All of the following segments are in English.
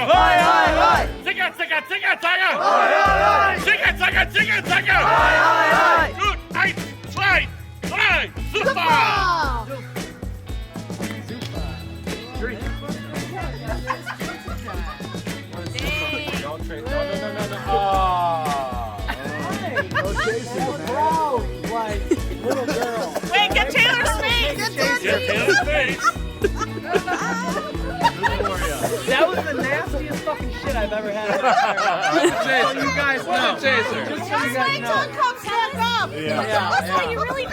Hoi, hoi, hoi. Zigga, zigga, zigga, zigga. Hoi, hoi, hoi. Zigga, zigga, zigga, zigga. Hoi, hoi, hoi. Gut, 1, 2, 3, super. Wait, get Taylor's face! Get Taylor's face. That was the nastiest fucking shit I've ever had. So you guys know. Just so you guys know. comes back up! Yeah. You really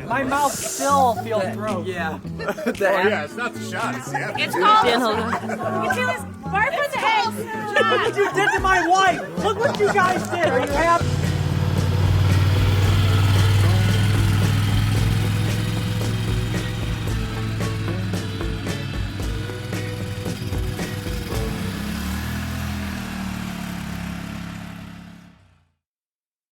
My mouth still feels gross. Yeah. Oh yeah, it's not the shot, it's the It's attitude. called... Dan, hold on. Look at Taylor's... Barb with the head! Look what you did to my wife! Look what you guys did! Are you happy?